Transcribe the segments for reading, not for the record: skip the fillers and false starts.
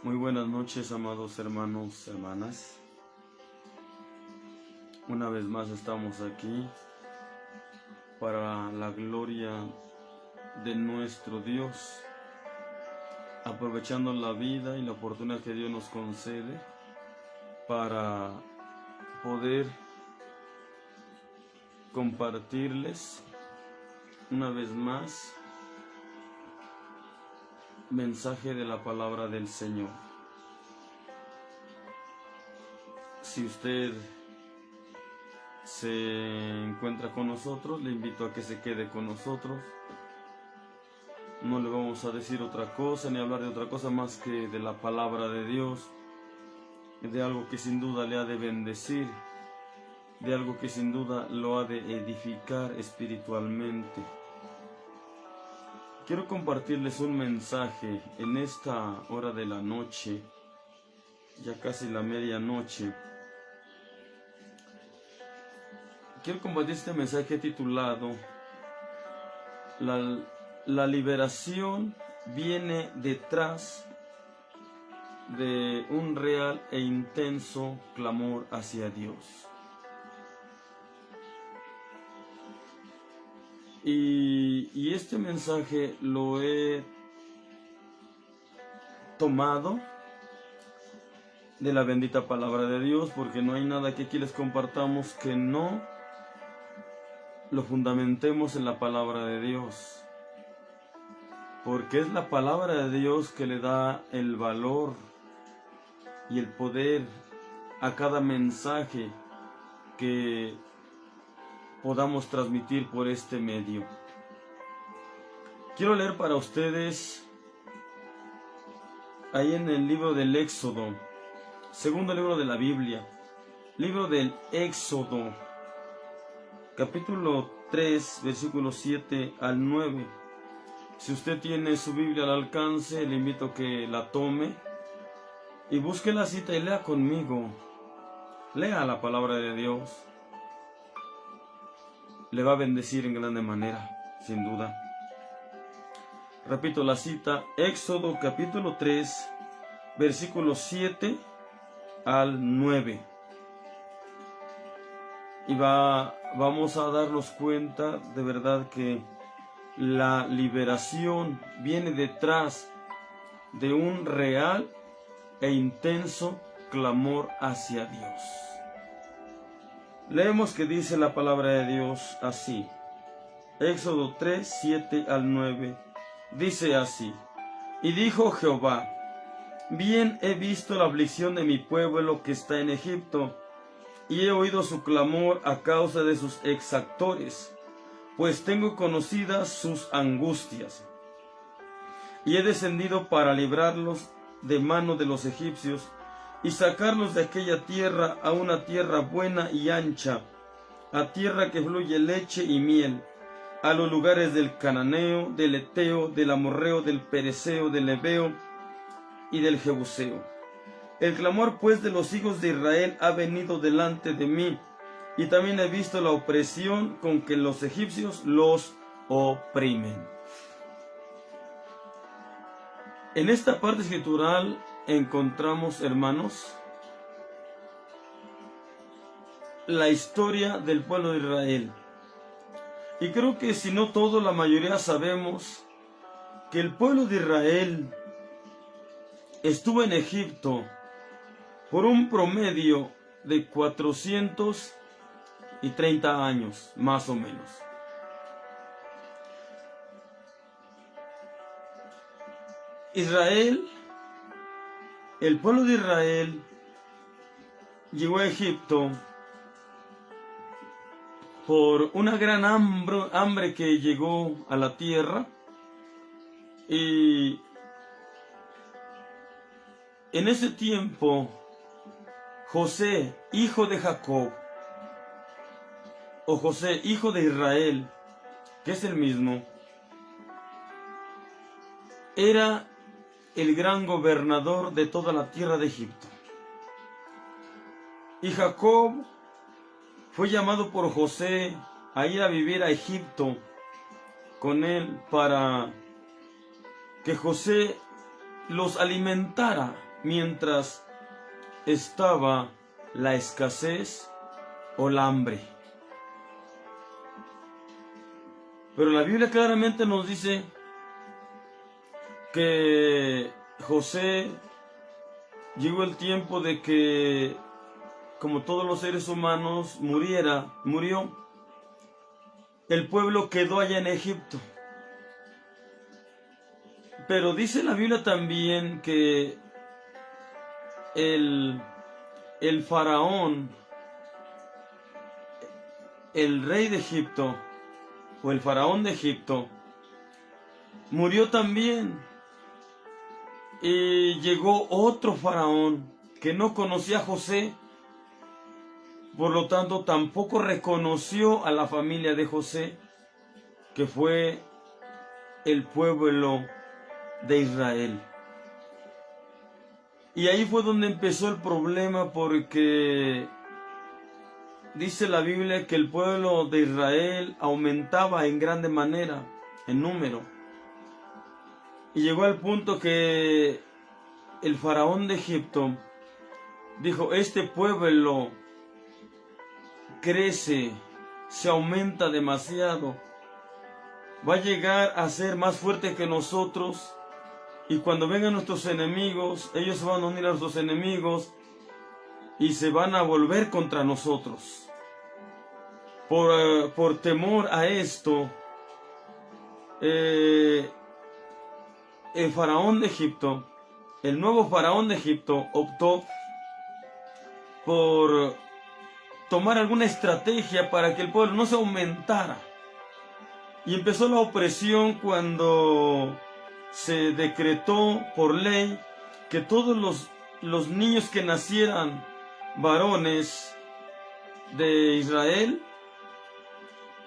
Muy buenas noches, amados hermanos, hermanas. Una vez más estamos aquí para la gloria de nuestro Dios, aprovechando la vida y la oportunidad que Dios nos concede para poder compartirles una vez más mensaje de la palabra del Señor. Si usted se encuentra con nosotros, le invito a que se quede con nosotros. No le vamos a decir otra cosa ni hablar de otra cosa más que de la palabra de Dios, de algo que sin duda le ha de bendecir, de algo que sin duda lo ha de edificar espiritualmente. Quiero compartirles un mensaje en esta hora de la noche, ya casi la medianoche. Quiero compartir este mensaje titulado La liberación viene detrás de un real e intenso clamor hacia Dios. Y este mensaje lo he tomado de la bendita palabra de Dios, porque no hay nada que aquí les compartamos que no lo fundamentemos en la palabra de Dios, porque es la palabra de Dios que le da el valor y el poder a cada mensaje que podamos transmitir por este medio. Quiero leer para ustedes ahí en el libro del Éxodo, segundo libro de la Biblia, libro del Éxodo, capítulo 3, versículos 7 al 9. Si usted tiene su Biblia al alcance, le invito a que la tome y busque la cita y lea conmigo. Lea la palabra de Dios. Le va a bendecir en grande manera, sin duda. Repito la cita, Éxodo capítulo 3, versículos 7 al 9. Y vamos a darnos cuenta de verdad que la liberación viene detrás de un real e intenso clamor hacia Dios. Leemos que dice la palabra de Dios así. Éxodo 3, 7 al 9. Dice así: Y dijo Jehová: Bien he visto la aflicción de mi pueblo que está en Egipto, y he oído su clamor a causa de sus exactores, pues tengo conocidas sus angustias. Y he descendido para librarlos de mano de los egipcios, y sacarlos de aquella tierra a una tierra buena y ancha, a tierra que fluye leche y miel, a los lugares del cananeo, del eteo, del amorreo, del pereceo, del heveo y del jebuseo. El clamor pues de los hijos de Israel ha venido delante de mí, y también he visto la opresión con que los egipcios los oprimen. En esta parte escritural encontramos, hermanos, la historia del pueblo de Israel. Y creo que si no todo, la mayoría sabemos que el pueblo de Israel estuvo en Egipto por un promedio de 430 años, más o menos. El pueblo de Israel llegó a Egipto por una gran hambre que llegó a la tierra, y en ese tiempo José, hijo de Jacob, o José, hijo de Israel, que es el mismo, era el gran gobernador de toda la tierra de Egipto. Y Jacob fue llamado por José a ir a vivir a Egipto con él para que José los alimentara mientras estaba la escasez o la hambre. Pero la Biblia claramente nos dice que José llegó el tiempo de que, como todos los seres humanos, murió. El pueblo quedó allá en Egipto. Pero dice la Biblia también que el faraón, el rey de Egipto, o el faraón de Egipto, murió también. Y llegó otro faraón que no conocía a José, por lo tanto tampoco reconoció a la familia de José, que fue el pueblo de Israel. Y ahí fue donde empezó el problema, porque dice la Biblia que el pueblo de Israel aumentaba en grande manera, en número. Y llegó al punto que el faraón de Egipto dijo: este pueblo crece, se aumenta demasiado, va a llegar a ser más fuerte que nosotros, y cuando vengan nuestros enemigos, ellos se van a unir a nuestros enemigos y se van a volver contra nosotros. Por temor a esto, el faraón de Egipto, el nuevo faraón de Egipto, optó por tomar alguna estrategia para que el pueblo no se aumentara. Y empezó la opresión cuando se decretó por ley que todos los niños que nacieran varones de Israel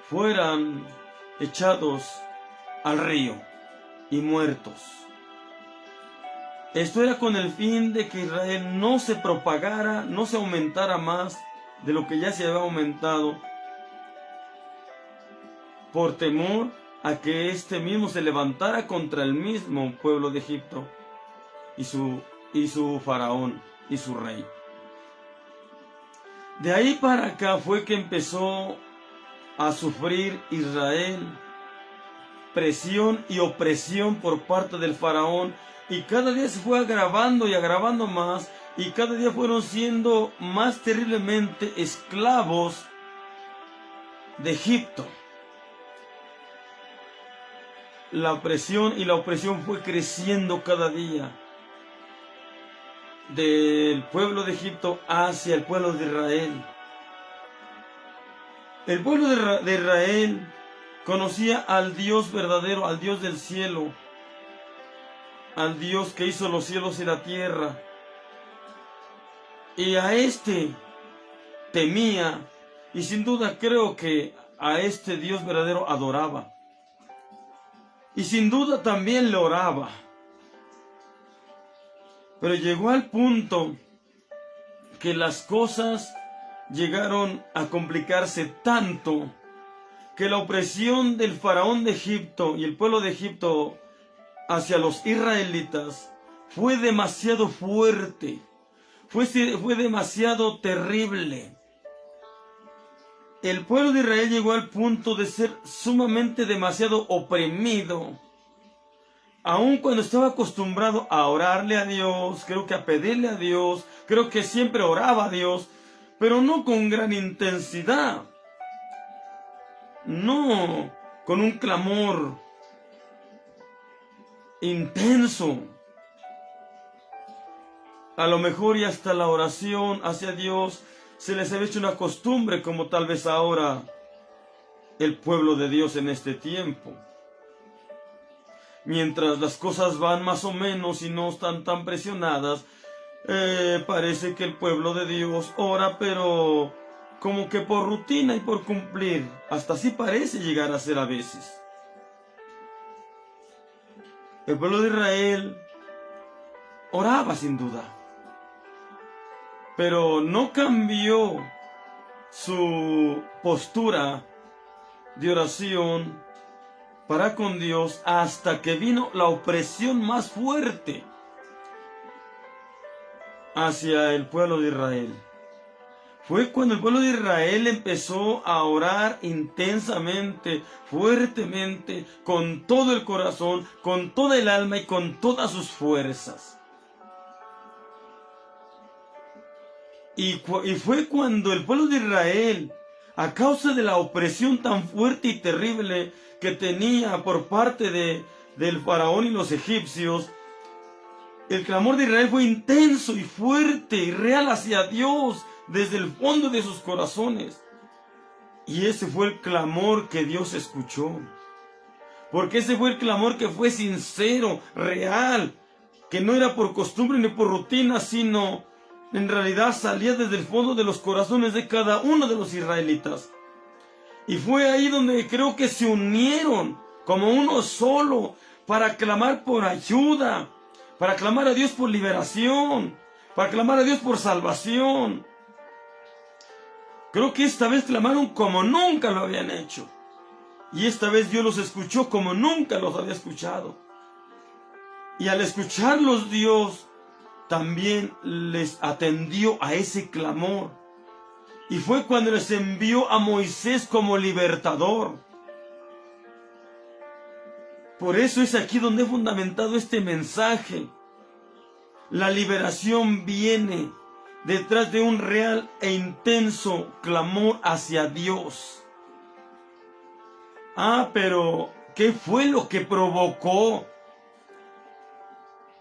fueran echados al río y muertos. Esto era con el fin de que Israel no se propagara, no se aumentara más de lo que ya se había aumentado, por temor a que este mismo se levantara contra el mismo pueblo de Egipto y su faraón y su rey. De ahí para acá fue que empezó a sufrir Israel presión y opresión por parte del faraón, y cada día se fue agravando y agravando más, y cada día fueron siendo más terriblemente esclavos de Egipto. La presión y la opresión fue creciendo cada día, del pueblo de Egipto hacia el pueblo de Israel. El pueblo de Israel conocía al Dios verdadero, al Dios del cielo, al Dios que hizo los cielos y la tierra. Y a este temía, y sin duda creo que a este Dios verdadero adoraba. Y sin duda también le oraba. Pero llegó al punto que las cosas llegaron a complicarse tanto que la opresión del faraón de Egipto y el pueblo de Egipto hacia los israelitas fue demasiado fuerte, fue demasiado terrible. El pueblo de Israel llegó al punto de ser sumamente demasiado oprimido. Aun cuando estaba acostumbrado a orarle a Dios, creo que a pedirle a Dios, creo que siempre oraba a Dios, pero no con gran intensidad. No con un clamor intenso. A lo mejor y hasta la oración hacia Dios se les había hecho una costumbre, como tal vez ahora el pueblo de Dios en este tiempo. Mientras las cosas van más o menos y no están tan presionadas, parece que el pueblo de Dios ora, pero como que por rutina y por cumplir. Hasta así parece llegar a ser a veces. El pueblo de Israel oraba sin duda, pero no cambió su postura de oración para con Dios hasta que vino la opresión más fuerte. hacia el pueblo de Israel. Fue cuando el pueblo de Israel empezó a orar intensamente, fuertemente, con todo el corazón, con toda el alma y con todas sus fuerzas. Y fue cuando el pueblo de Israel, a causa de la opresión tan fuerte y terrible que tenía por parte del faraón y los egipcios, el clamor de Israel fue intenso y fuerte y real hacia Dios desde el fondo de sus corazones. Y ese fue el clamor que Dios escuchó. Porque ese fue el clamor que fue sincero, real, que no era por costumbre ni por rutina, sino en realidad salía desde el fondo de los corazones de cada uno de los israelitas. Y fue ahí donde creo que se unieron como uno solo para clamar por ayuda, para clamar a Dios por liberación, para clamar a Dios por salvación. Creo que esta vez clamaron como nunca lo habían hecho. Y esta vez Dios los escuchó como nunca los había escuchado. Y al escucharlos Dios también les atendió a ese clamor. Y fue cuando les envió a Moisés como libertador. Por eso es aquí donde he fundamentado este mensaje. La liberación viene detrás de un real e intenso clamor hacia Dios. Pero ¿qué fue lo que provocó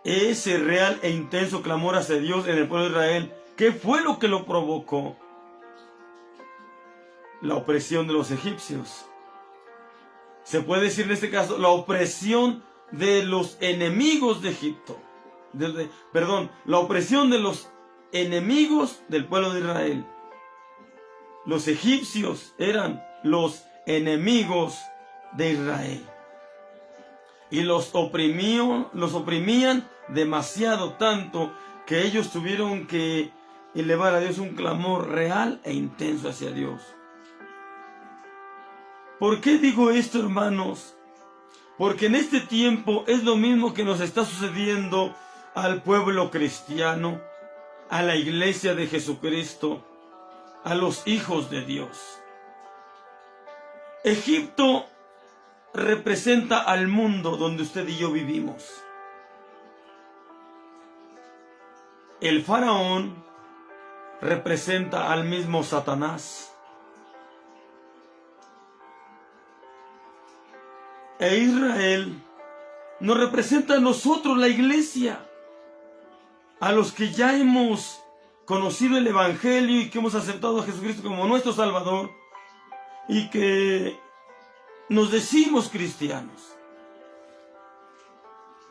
ese real e intenso clamor hacia Dios en el pueblo de Israel? ¿Qué fue lo que lo provocó? La opresión de los egipcios. Se puede decir en este caso la opresión de los enemigos de Egipto. La opresión de los enemigos del pueblo de Israel. Los egipcios eran los enemigos de Israel. Y los oprimían demasiado, tanto que ellos tuvieron que elevar a Dios un clamor real e intenso hacia Dios. ¿Por qué digo esto, hermanos? Porque en este tiempo es lo mismo que nos está sucediendo al pueblo cristiano, a la iglesia de Jesucristo, a los hijos de Dios. Egipto representa al mundo donde usted y yo vivimos. El faraón representa al mismo Satanás. E Israel nos representa a nosotros, la iglesia, a los que ya hemos conocido el Evangelio y que hemos aceptado a Jesucristo como nuestro Salvador y que nos decimos cristianos.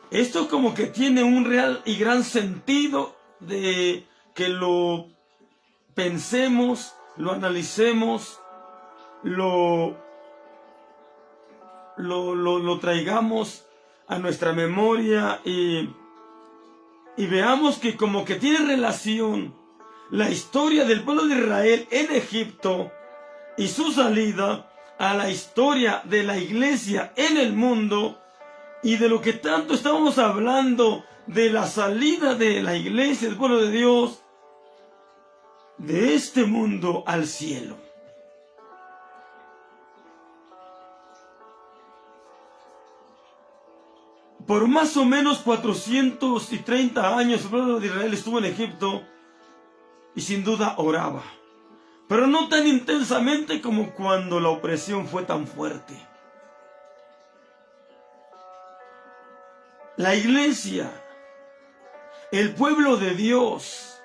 Esto como que tiene un real y gran sentido de que lo pensemos, lo analicemos, lo traigamos a nuestra memoria y veamos que como que tiene relación la historia del pueblo de Israel en Egipto y su salida a la historia de la iglesia en el mundo, y de lo que tanto estábamos hablando de la salida de la iglesia, del pueblo de Dios, de este mundo al cielo. Por más o menos 430 años el pueblo de Israel estuvo en Egipto y sin duda oraba, pero no tan intensamente como cuando la opresión fue tan fuerte. La iglesia, el pueblo de Dios,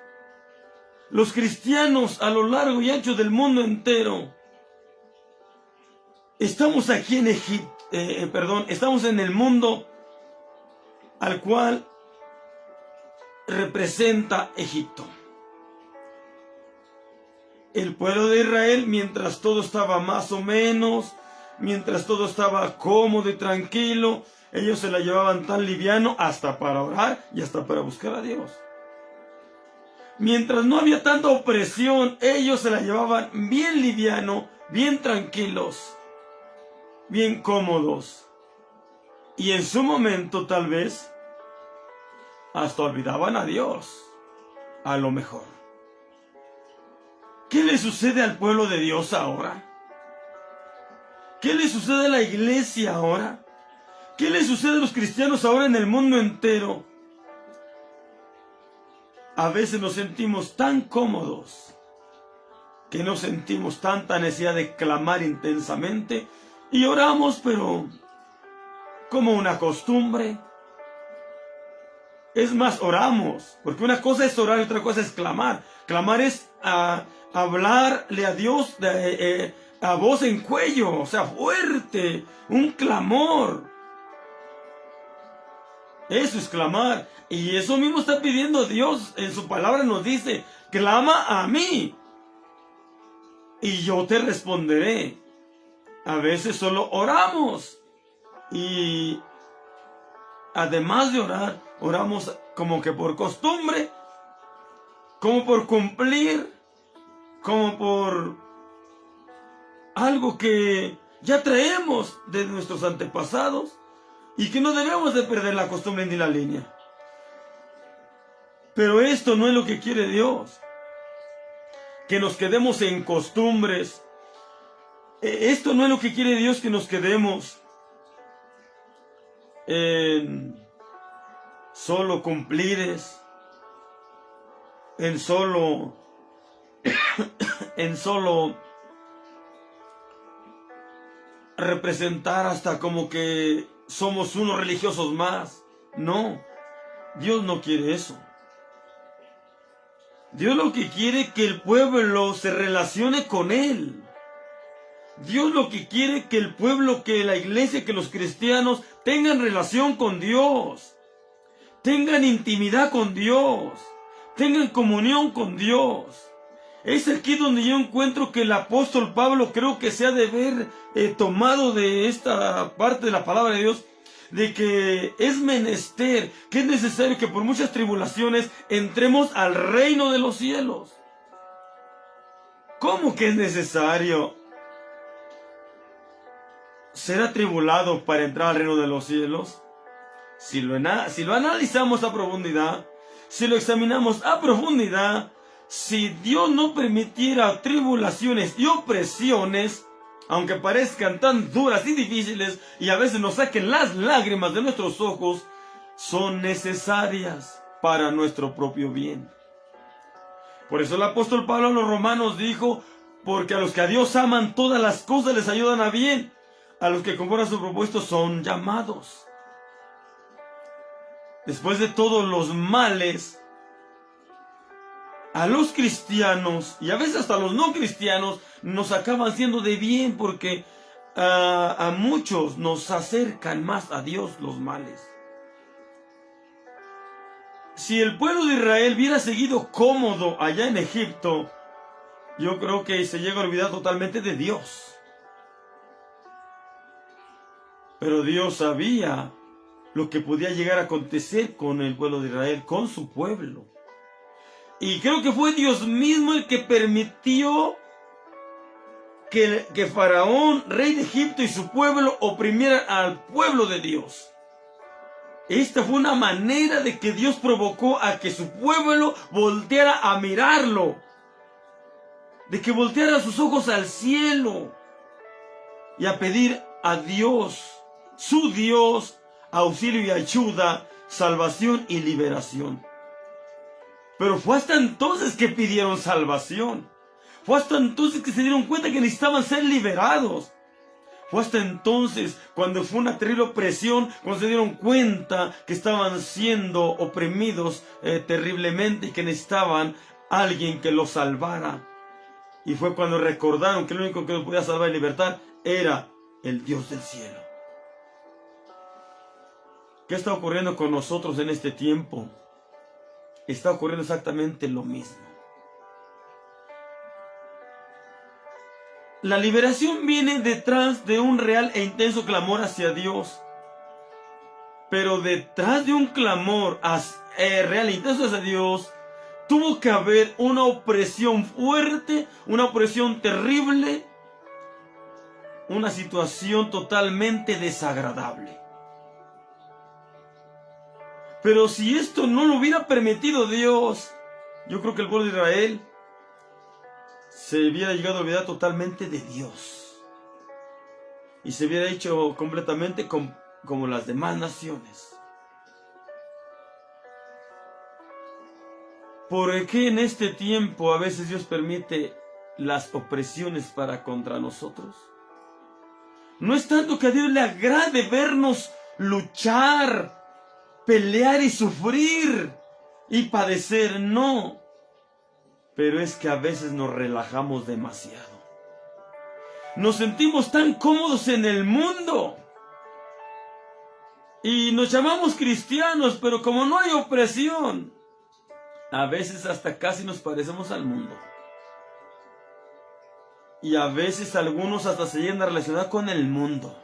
los cristianos a lo largo y ancho del mundo entero, estamos aquí en estamos en el mundo al cual representa Egipto. El pueblo de Israel, mientras todo estaba más o menos, mientras todo estaba cómodo y tranquilo, ellos se la llevaban tan liviano hasta para orar y hasta para buscar a Dios. Mientras no había tanta opresión, ellos se la llevaban bien liviano, bien tranquilos, bien cómodos. Y en su momento tal vez hasta olvidaban a Dios. a lo mejor. ¿Qué le sucede al pueblo de Dios ahora? ¿Qué le sucede a la iglesia ahora? ¿Qué le sucede a los cristianos ahora en el mundo entero? A veces nos sentimos tan cómodos que no sentimos tanta necesidad de clamar intensamente y oramos, pero como una costumbre. Es más, oramos, porque una cosa es orar y otra cosa es clamar. Clamar es hablarle a Dios a voz en cuello, o sea, fuerte, un clamor. Eso es clamar. Y eso mismo está pidiendo Dios. En su palabra nos dice, clama a mí y yo te responderé. A veces solo oramos. Y además de orar, oramos como que por costumbre, como por cumplir, como por algo que ya traemos de nuestros antepasados. Y que no debemos de perder la costumbre ni la línea. Pero esto no es lo que quiere Dios. Que nos quedemos en costumbres. Esto no es lo que quiere Dios, que nos quedemos en solo cumplires. En solo representar hasta como que somos unos religiosos más. No, Dios no quiere eso. Dios lo que quiere es que el pueblo se relacione con Él. Dios lo que quiere es que el pueblo, que la iglesia, que los cristianos tengan relación con Dios. Tengan intimidad con Dios. Tengan comunión con Dios. Es aquí donde yo encuentro que el apóstol Pablo creo que se ha de ver tomado de esta parte de la palabra de Dios, de que es menester, que es necesario que por muchas tribulaciones entremos al reino de los cielos. ¿Cómo que es necesario ser atribulado para entrar al reino de los cielos? Si lo analizamos a profundidad, si lo examinamos a profundidad, si Dios no permitiera tribulaciones y opresiones, aunque parezcan tan duras y difíciles y a veces nos saquen las lágrimas de nuestros ojos, son necesarias para nuestro propio bien. Por eso el apóstol Pablo a los romanos dijo, porque a los que a Dios aman todas las cosas les ayudan a bien, a los que conforme a su propósito son llamados. Después de todos los males, a los cristianos y a veces hasta a los no cristianos nos acaban siendo de bien, porque a muchos nos acercan más a Dios los males. Si el pueblo de Israel hubiera seguido cómodo allá en Egipto, yo creo que se llega a olvidar totalmente de Dios. Pero Dios sabía lo que podía llegar a acontecer con el pueblo de Israel, con su pueblo. Y creo que fue Dios mismo el que permitió que Faraón, rey de Egipto, y su pueblo oprimieran al pueblo de Dios. Esta fue una manera de que Dios provocó a que su pueblo volteara a mirarlo, de que volteara sus ojos al cielo y a pedir a Dios, su Dios, auxilio y ayuda, salvación y liberación. Pero fue hasta entonces que pidieron salvación. Fue hasta entonces que se dieron cuenta que necesitaban ser liberados. Fue hasta entonces, cuando fue una terrible opresión, cuando se dieron cuenta que estaban siendo oprimidos terriblemente y que necesitaban alguien que los salvara. Y fue cuando recordaron que el único que los podía salvar y libertar era el Dios del cielo. ¿Qué está ocurriendo con nosotros en este tiempo? Está ocurriendo exactamente lo mismo. La liberación viene detrás de un real e intenso clamor hacia Dios. Pero detrás de un clamor real e intenso hacia Dios, tuvo que haber una opresión fuerte, una opresión terrible, una situación totalmente desagradable. Pero si esto no lo hubiera permitido Dios, yo creo que el pueblo de Israel se hubiera llegado a olvidar totalmente de Dios. Y se hubiera hecho completamente como las demás naciones. ¿Por qué en este tiempo a veces Dios permite las opresiones para contra nosotros? No es tanto que a Dios le agrade vernos luchar, pelear y sufrir y padecer, no. Pero es que a veces nos relajamos demasiado. Nos sentimos tan cómodos en el mundo. Y nos llamamos cristianos, pero como no hay opresión, a veces hasta casi nos parecemos al mundo. Y a veces algunos hasta se llegan a relacionar con el mundo.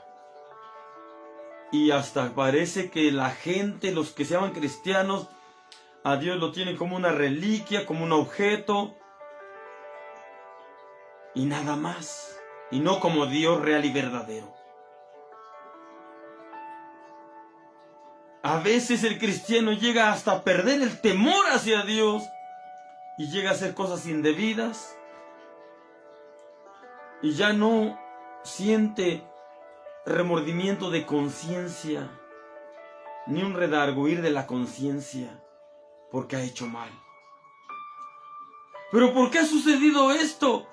Y hasta parece que la gente, los que se llaman cristianos, a Dios lo tienen como una reliquia, como un objeto. Y nada más. Y no como Dios real y verdadero. A veces el cristiano llega hasta a perder el temor hacia Dios. Y llega a hacer cosas indebidas. Y ya no siente remordimiento de conciencia, ni un redarguir de la conciencia, porque ha hecho mal. ¿Pero por qué ha sucedido esto?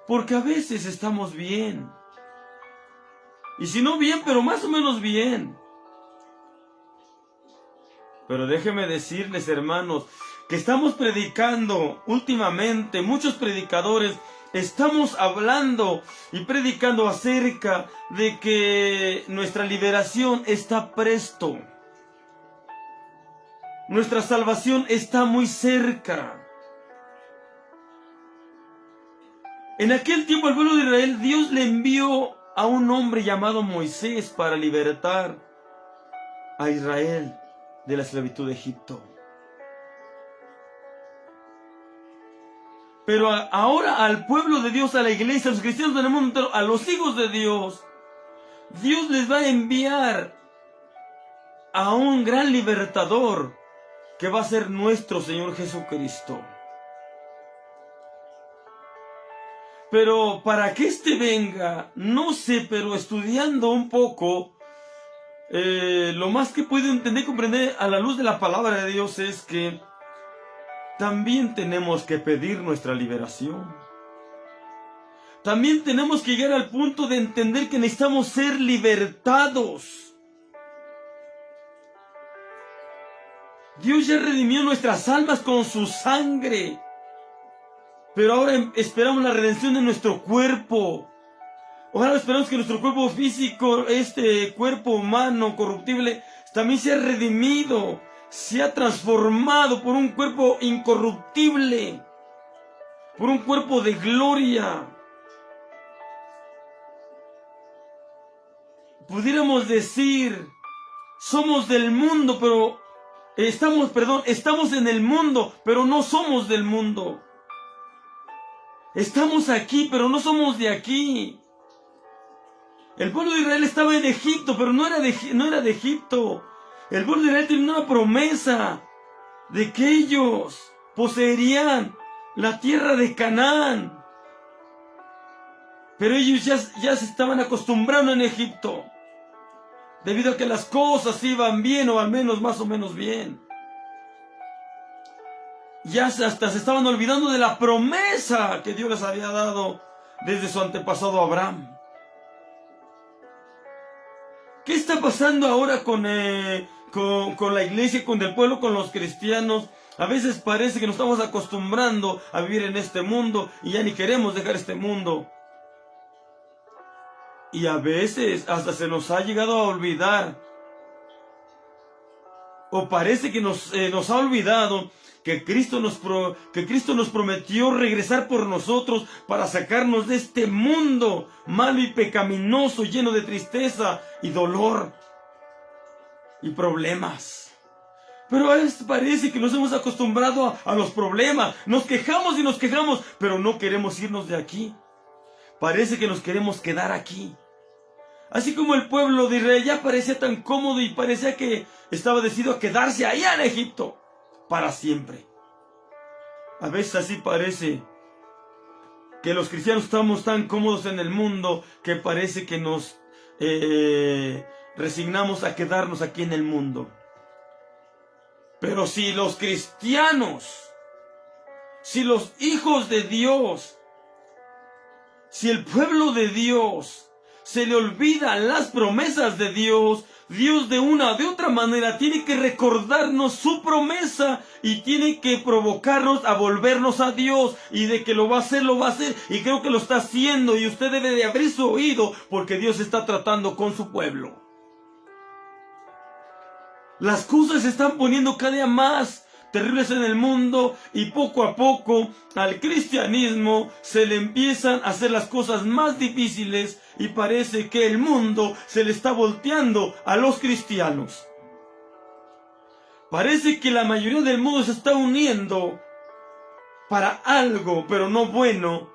Porque a veces estamos bien. Y si no bien, pero más o menos bien. Pero déjenme decirles, hermanos, que estamos predicando últimamente, muchos predicadores, estamos hablando y predicando acerca de que nuestra liberación está presto. Nuestra salvación está muy cerca. En aquel tiempo al pueblo de Israel, Dios le envió a un hombre llamado Moisés para libertar a Israel de la esclavitud de Egipto. Pero ahora al pueblo de Dios, a la iglesia, a los cristianos del mundo entero, a los hijos de Dios, Dios les va a enviar a un gran libertador que va a ser nuestro Señor Jesucristo. Pero para que éste venga, no sé, pero estudiando un poco, lo más que puedo entender y comprender a la luz de la palabra de Dios es que también tenemos que pedir nuestra liberación. También tenemos que llegar al punto de entender que necesitamos ser libertados. Dios ya redimió nuestras almas con su sangre. Pero ahora esperamos la redención de nuestro cuerpo. Ahora esperamos que nuestro cuerpo físico, este cuerpo humano corruptible, también sea redimido. Se ha transformado por un cuerpo incorruptible, por un cuerpo de gloria. Pudiéramos decir, somos del mundo, pero estamos en el mundo, pero no somos del mundo. Estamos aquí, pero no somos de aquí. El pueblo de Israel estaba en Egipto, pero no era de Egipto. El pueblo de Israel tenía una promesa de que ellos poseerían la tierra de Canaán. Pero ellos ya se estaban acostumbrando en Egipto, debido a que las cosas iban bien, o al menos más o menos bien. Ya hasta se estaban olvidando de la promesa que Dios les había dado desde su antepasado Abraham. ¿Qué está pasando ahora con la iglesia, con el pueblo, con los cristianos? A veces parece que nos estamos acostumbrando a vivir en este mundo y ya ni queremos dejar este mundo. Y a veces hasta se nos ha llegado a olvidar, o parece que nos ha olvidado que Cristo nos prometió regresar por nosotros para sacarnos de este mundo malo y pecaminoso, lleno de tristeza y dolor y problemas. Pero a veces parece que nos hemos acostumbrado a los problemas. Nos quejamos y nos quejamos, pero no queremos irnos de aquí. Parece que nos queremos quedar aquí. Así como el pueblo de Israel ya parecía tan cómodo y parecía que estaba decidido a quedarse allá en Egipto para siempre. A veces así parece que los cristianos estamos tan cómodos en el mundo que parece que nos resignamos a quedarnos aquí en el mundo. Pero si los cristianos, si los hijos de Dios, si el pueblo de Dios se le olvidan las promesas de Dios, Dios de una o de otra manera tiene que recordarnos su promesa y tiene que provocarnos a volvernos a Dios, y de que lo va a hacer, y creo que lo está haciendo, y usted debe de abrir su oído porque Dios está tratando con su pueblo. Las cosas se están poniendo cada día más terribles en el mundo, y poco a poco al cristianismo se le empiezan a hacer las cosas más difíciles, y parece que el mundo se le está volteando a los cristianos. Parece que la mayoría del mundo se está uniendo para algo, pero no bueno.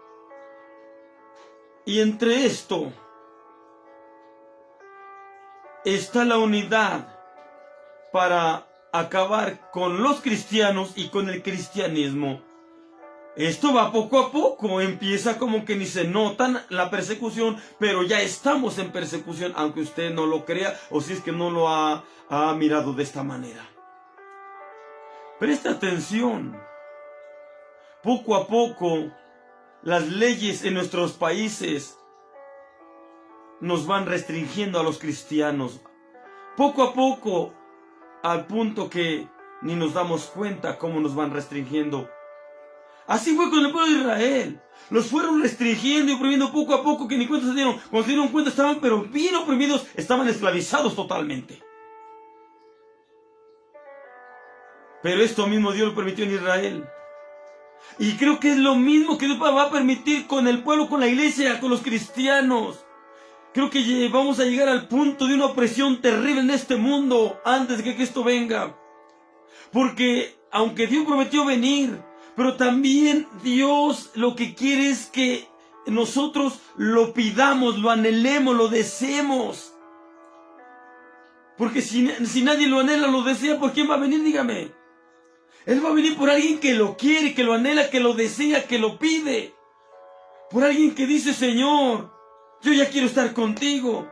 Y entre esto está la unidad para acabar con los cristianos y con el cristianismo. Esto va poco a poco, empieza como que ni se nota la persecución, pero ya estamos en persecución, aunque usted no lo crea, o si es que no lo ha mirado de esta manera. Presta atención. Poco a poco, las leyes en nuestros países nos van restringiendo a los cristianos. Poco a poco, al punto que ni nos damos cuenta cómo nos van restringiendo. Así fue con el pueblo de Israel. Los fueron restringiendo y oprimiendo poco a poco, que ni cuenta se dieron. Cuando se dieron cuenta estaban pero bien oprimidos, estaban esclavizados totalmente. Pero esto mismo Dios lo permitió en Israel. Y creo que es lo mismo que Dios va a permitir con el pueblo, con la iglesia, con los cristianos. Creo que vamos a llegar al punto de una opresión terrible en este mundo antes de que Cristo venga. Porque aunque Dios prometió venir, pero también Dios lo que quiere es que nosotros lo pidamos, lo anhelemos, lo deseemos. Porque si nadie lo anhela, lo desea, ¿por quién va a venir? Dígame. Él va a venir por alguien que lo quiere, que lo anhela, que lo desea, que lo pide. Por alguien que dice: Señor, yo ya quiero estar contigo.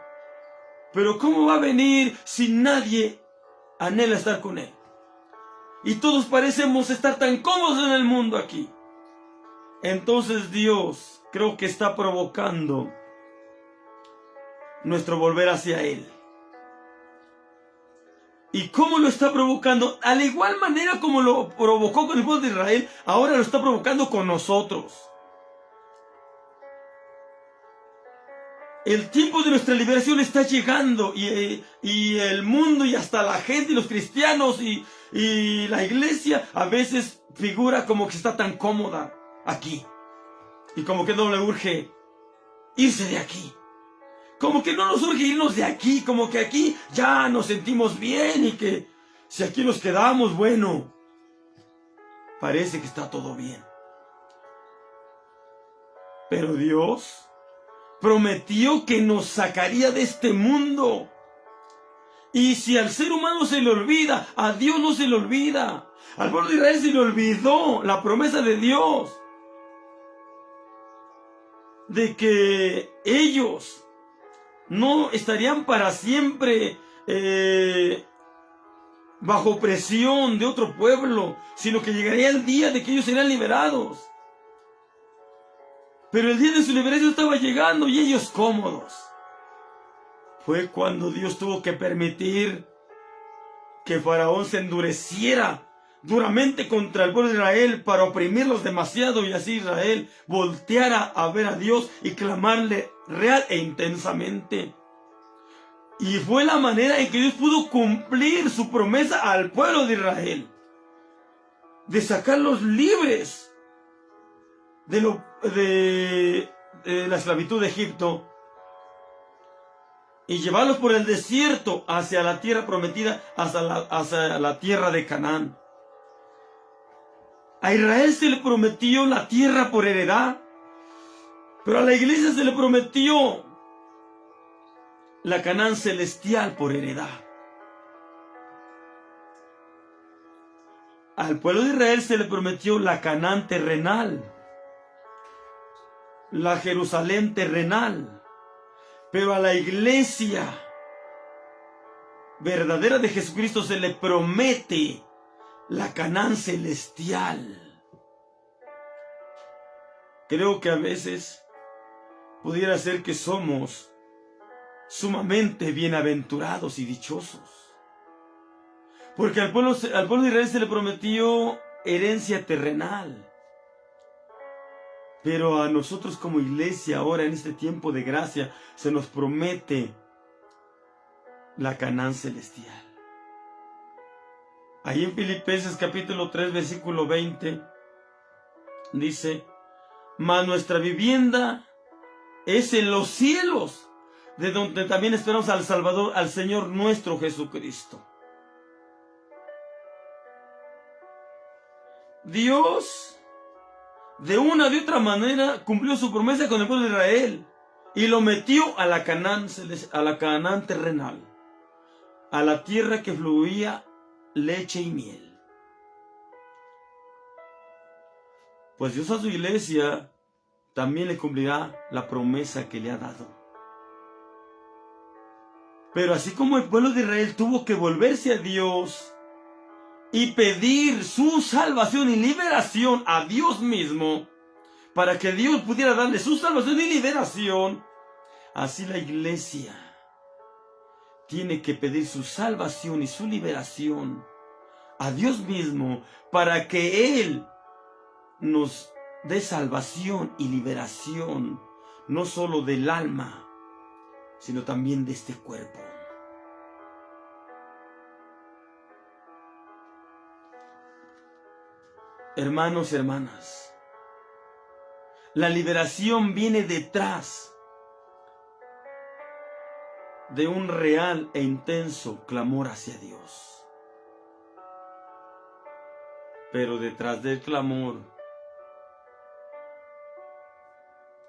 Pero ¿cómo va a venir si nadie anhela estar con Él? Y todos parecemos estar tan cómodos en el mundo aquí. Entonces Dios creo que está provocando nuestro volver hacia Él. ¿Y cómo lo está provocando? A la igual manera como lo provocó con el pueblo de Israel, ahora lo está provocando con nosotros. El tiempo de nuestra liberación está llegando, y el mundo y hasta la gente y los cristianos y la iglesia a veces figura como que está tan cómoda aquí, y como que no le urge irse de aquí. Como que no nos urge irnos de aquí, como que aquí ya nos sentimos bien, y que si aquí nos quedamos, bueno, parece que está todo bien. Pero Dios prometió que nos sacaría de este mundo. Y si al ser humano se le olvida, a Dios no se le olvida. Al pueblo de Israel se le olvidó la promesa de Dios de que ellos no estarían para siempre bajo presión de otro pueblo, sino que llegaría el día de que ellos serían liberados. Pero el día de su liberación estaba llegando, y ellos cómodos. Fue cuando Dios tuvo que permitir que Faraón se endureciera duramente contra el pueblo de Israel para oprimirlos demasiado, y así Israel volteara a ver a Dios y clamarle real e intensamente. Y fue la manera en que Dios pudo cumplir su promesa al pueblo de Israel, de sacarlos libres de la esclavitud de Egipto, y llevarlos por el desierto hacia la tierra prometida, hacia la tierra de Canaán. A Israel se le prometió la tierra por heredad, pero a la iglesia se le prometió la Canaán celestial por heredad. Al pueblo de Israel se le prometió la Canaán terrenal, la Jerusalén terrenal, pero a la iglesia verdadera de Jesucristo se le promete la Canaán celestial. Creo que a veces pudiera ser que somos sumamente bienaventurados y dichosos, porque al pueblo de Israel se le prometió herencia terrenal. Pero a nosotros como iglesia, ahora en este tiempo de gracia, se nos promete la Canaán celestial. Ahí en Filipenses capítulo 3, versículo 20, dice: mas nuestra vivienda es en los cielos, de donde también esperamos al Salvador, al Señor nuestro Jesucristo. Dios, de una de otra manera, cumplió su promesa con el pueblo de Israel y lo metió a la Canaán terrenal, a la tierra que fluía leche y miel. Pues Dios a su iglesia también le cumplirá la promesa que le ha dado. Pero así como el pueblo de Israel tuvo que volverse a Dios y pedir su salvación y liberación a Dios mismo, para que Dios pudiera darle su salvación y liberación, así la iglesia tiene que pedir su salvación y su liberación a Dios mismo, para que Él nos dé salvación y liberación, no solo del alma, sino también de este cuerpo. Hermanos y hermanas, la liberación viene detrás de un real e intenso clamor hacia Dios. Pero detrás del clamor,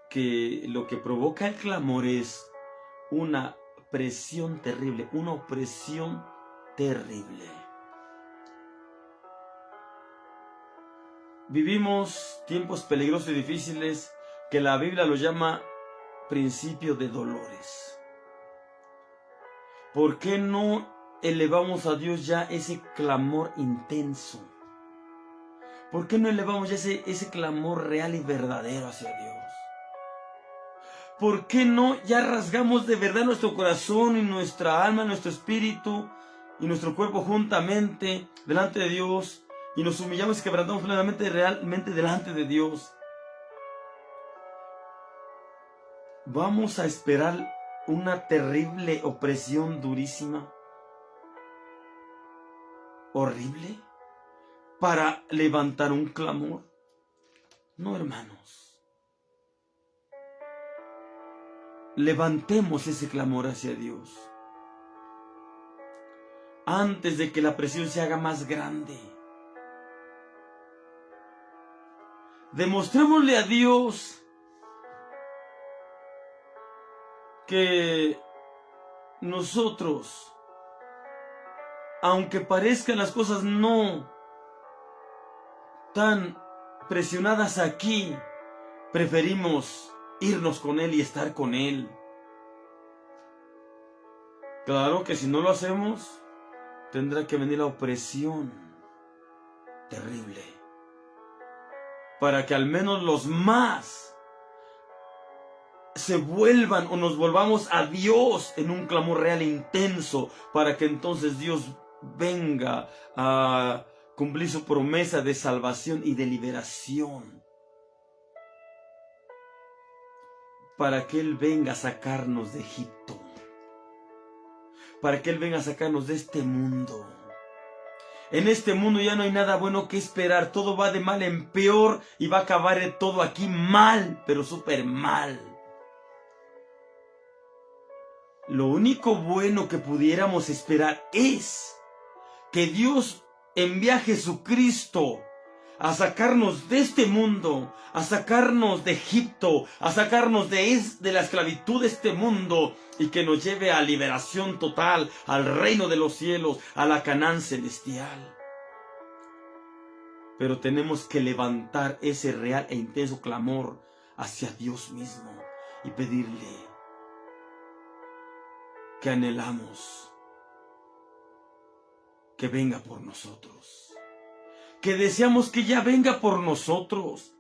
que lo que provoca el clamor es una presión terrible, una opresión terrible. Vivimos tiempos peligrosos y difíciles que la Biblia lo llama principio de dolores. ¿Por qué no elevamos a Dios ya ese clamor intenso? ¿Por qué no elevamos ya ese clamor real y verdadero hacia Dios? ¿Por qué no ya rasgamos de verdad nuestro corazón y nuestra alma, nuestro espíritu y nuestro cuerpo juntamente delante de Dios? Y nos humillamos y quebrantamos plenamente, realmente delante de Dios. Vamos a esperar una terrible opresión durísima, horrible, para levantar un clamor. No, hermanos. Levantemos ese clamor hacia Dios antes de que la presión se haga más grande. Demostrémosle a Dios que nosotros, aunque parezcan las cosas no tan presionadas aquí, preferimos irnos con Él y estar con Él. Claro que si no lo hacemos, tendrá que venir la opresión terrible, para que al menos los más se vuelvan o nos volvamos a Dios en un clamor real e intenso, para que entonces Dios venga a cumplir su promesa de salvación y de liberación, para que Él venga a sacarnos de Egipto, para que Él venga a sacarnos de este mundo. En este mundo ya no hay nada bueno que esperar, todo va de mal en peor y va a acabar todo aquí mal, pero súper mal. Lo único bueno que pudiéramos esperar es que Dios envíe a Jesucristo a sacarnos de este mundo, a sacarnos de Egipto, a sacarnos de la esclavitud de este mundo, y que nos lleve a liberación total, al reino de los cielos, a la Canaán celestial. pero tenemos que levantar ese real e intenso clamor hacia Dios mismo y pedirle que anhelamos que venga por nosotros, que deseamos que ya venga por nosotros,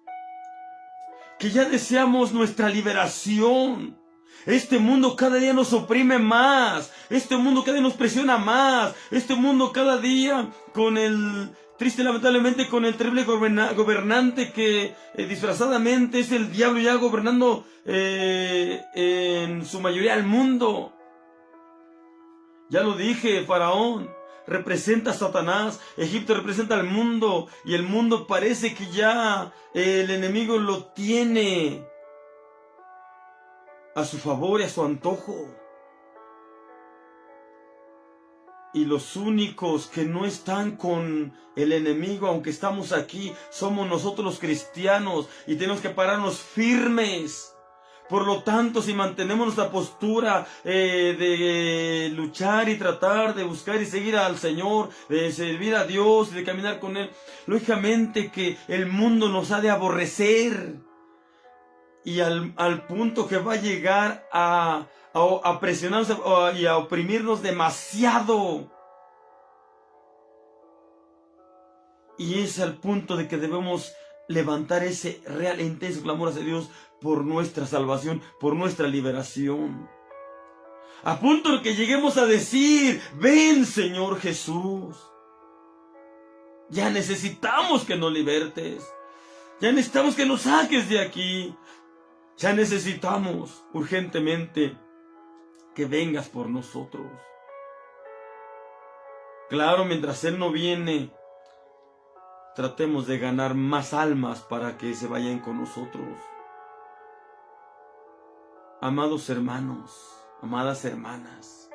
que ya deseamos nuestra liberación. Este mundo cada día nos oprime más, este mundo cada día nos presiona más, este mundo cada día con el triste, lamentablemente, con el terrible gobernante que disfrazadamente es el diablo ya gobernando en su mayoría el mundo. Ya lo dije, Faraón representa a Satanás, Egipto representa al mundo, y el mundo parece que ya el enemigo lo tiene a su favor y a su antojo. Y los únicos que no están con el enemigo, aunque estamos aquí, somos nosotros los cristianos, y tenemos que pararnos firmes. Por lo tanto, si mantenemos nuestra postura de luchar y tratar de buscar y seguir al Señor, de servir a Dios y de caminar con Él, lógicamente que el mundo nos ha de aborrecer, y al punto que va a llegar a presionarnos y a oprimirnos demasiado. Y es al punto de que debemos levantar ese real e intenso clamor hacia Dios por nuestra salvación, por nuestra liberación. A punto de que lleguemos a decir: ven, Señor Jesús. Ya necesitamos que nos libertes. Ya necesitamos que nos saques de aquí. Ya necesitamos urgentemente que vengas por nosotros. Claro, mientras Él no viene, tratemos de ganar más almas para que se vayan con nosotros. Amados hermanos, amadas hermanas,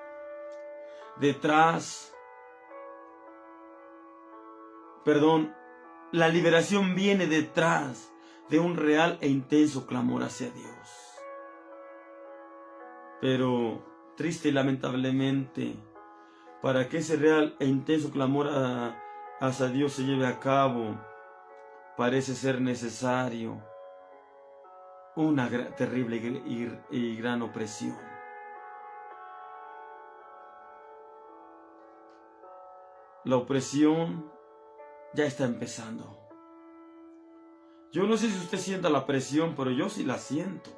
la liberación viene detrás de un real e intenso clamor hacia Dios. Pero, triste y lamentablemente, para que ese real e intenso clamor hacia Dios se lleve a cabo, parece ser necesario una terrible y gran opresión. La opresión ya está empezando. Yo no sé si usted sienta la presión, pero yo sí la siento.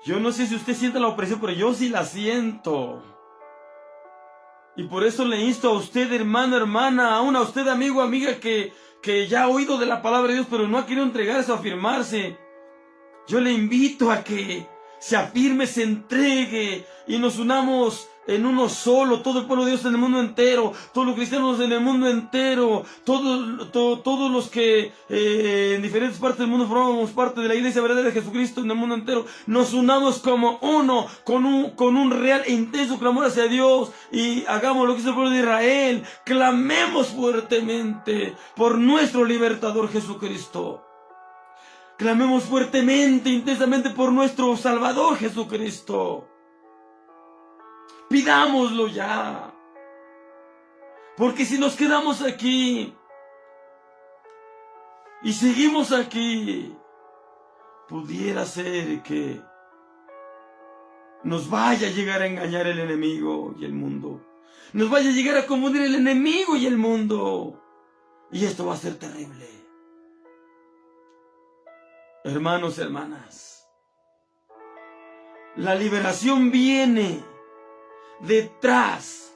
Yo no sé si usted siente la opresión, pero yo sí la siento. Y por eso le insto a usted, hermano, hermana, aún a usted, amigo, amiga, que ya ha oído de la palabra de Dios, pero no ha querido entregarse o afirmarse. Yo le invito a que se afirme, se entregue y nos unamos en uno solo, todo el pueblo de Dios en el mundo entero, todos los cristianos en el mundo entero, todos los que en diferentes partes del mundo formamos parte de la iglesia verdadera de Jesucristo en el mundo entero, nos unamos como uno, con un real e intenso clamor hacia Dios, y hagamos lo que hizo el pueblo de Israel: clamemos fuertemente por nuestro libertador Jesucristo. Clamemos fuertemente, intensamente por nuestro Salvador Jesucristo. Pidámoslo ya. Porque si nos quedamos aquí y seguimos aquí, pudiera ser que nos vaya a llegar a engañar el enemigo y el mundo. Nos vaya a llegar a confundir el enemigo y el mundo. Y esto va a ser terrible. Hermanos, hermanas, la liberación viene detrás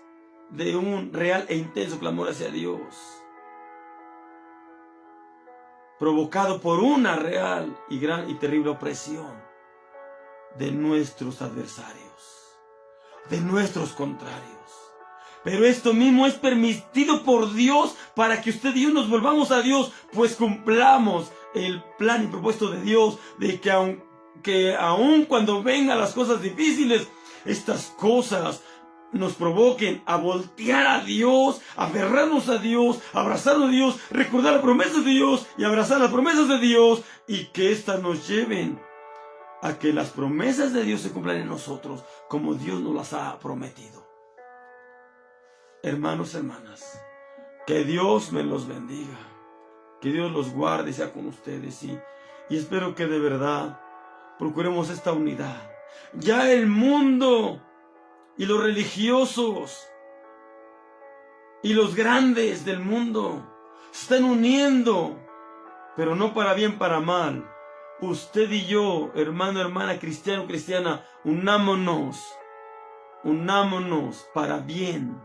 de un real e intenso clamor hacia Dios, provocado por una real y gran y terrible opresión de nuestros adversarios, de nuestros contrarios. Pero esto mismo es permitido por Dios para que usted y yo nos volvamos a Dios, pues cumplamos el plan y propósito de Dios, de que aun cuando vengan las cosas difíciles, estas cosas nos provoquen a voltear a Dios, aferrarnos a Dios, abrazarnos a Dios, recordar las promesas de Dios y abrazar las promesas de Dios, y que éstas nos lleven a que las promesas de Dios se cumplan en nosotros como Dios nos las ha prometido. Hermanos, hermanas, que Dios me los bendiga. Que Dios los guarde y sea con ustedes. Y espero que de verdad procuremos esta unidad. Ya el mundo y los religiosos y los grandes del mundo se están uniendo, pero no para bien, para mal. Usted y yo, hermano, hermana, cristiano, cristiana, unámonos para bien.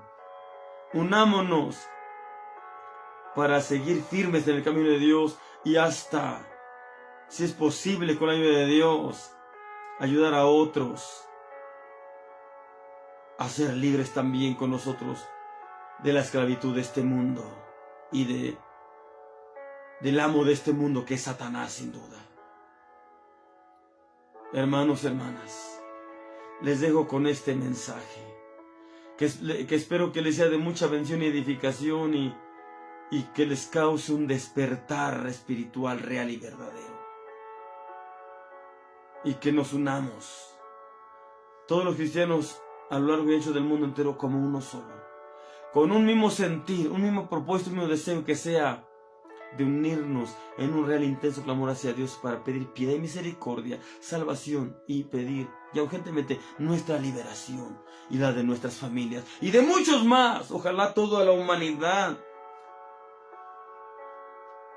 Unámonos para seguir firmes en el camino de Dios y hasta, si es posible, con la ayuda de Dios, ayudar a otros a ser libres también con nosotros de la esclavitud de este mundo y del amo de este mundo, que es Satanás, sin duda. Hermanos, hermanas, les dejo con este mensaje, que espero que les sea de mucha bendición y edificación y que les cause un despertar espiritual real y verdadero. Y que nos unamos, todos los cristianos a lo largo y ancho del mundo entero, como uno solo, con un mismo sentir, un mismo propósito, un mismo deseo, que sea de unirnos en un real intenso clamor hacia Dios para pedir piedad y misericordia, salvación, y pedir ya urgentemente nuestra liberación y la de nuestras familias y de muchos más. Ojalá toda la humanidad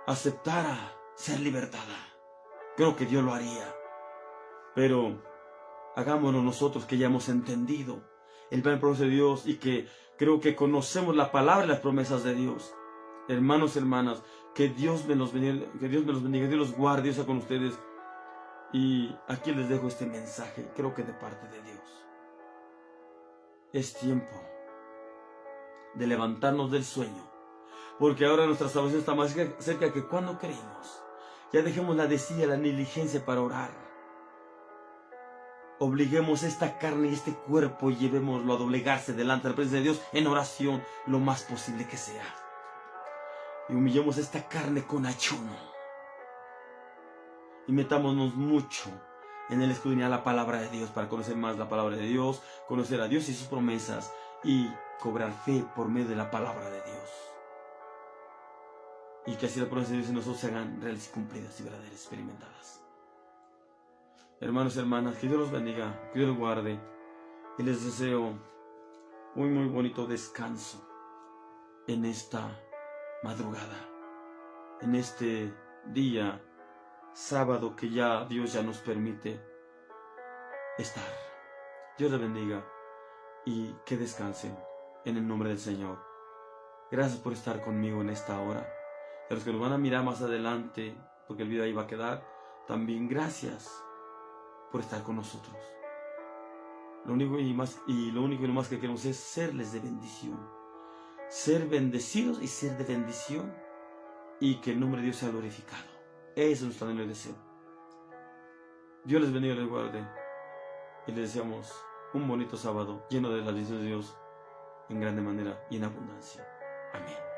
aceptara ser libertada. Creo que Dios lo haría, pero hagámoslo nosotros, que ya hemos entendido el plan propósito de Dios y que creo que conocemos la palabra y las promesas de Dios. Hermanos, hermanas, que Dios me los bendiga, que Dios los guarde, Dios sea con ustedes. Y aquí les dejo este mensaje, creo que de parte de Dios. Es tiempo de levantarnos del sueño, porque ahora nuestra salvación está más cerca que cuando creímos. Ya dejemos la desidia, la negligencia para orar. Obliguemos esta carne y este cuerpo y llevémoslo a doblegarse delante de la presencia de Dios en oración lo más posible que sea. Y humillemos esta carne con ayuno. Y metámonos mucho en el escudriñar la palabra de Dios para conocer más la palabra de Dios, conocer a Dios y sus promesas y cobrar fe por medio de la palabra de Dios. Y que así las promesas de Dios en nosotros se hagan reales y cumplidas y verdaderas, experimentadas. Hermanos y hermanas, que Dios los bendiga, que Dios los guarde, y les deseo muy bonito descanso en esta madrugada, en este día sábado que ya Dios ya nos permite estar. Dios les bendiga y que descansen en el nombre del Señor. Gracias por estar conmigo en esta hora. Y a los que nos van a mirar más adelante, porque el video ahí va a quedar, también gracias por estar con nosotros. Lo único y lo más que queremos es serles de bendición, ser bendecidos y ser de bendición, y que el nombre de Dios sea glorificado. Ese es nuestro anhelo y deseo. Dios les bendiga y les guarde, y les deseamos un bonito sábado lleno de las bendiciones de Dios en grande manera y en abundancia. Amén.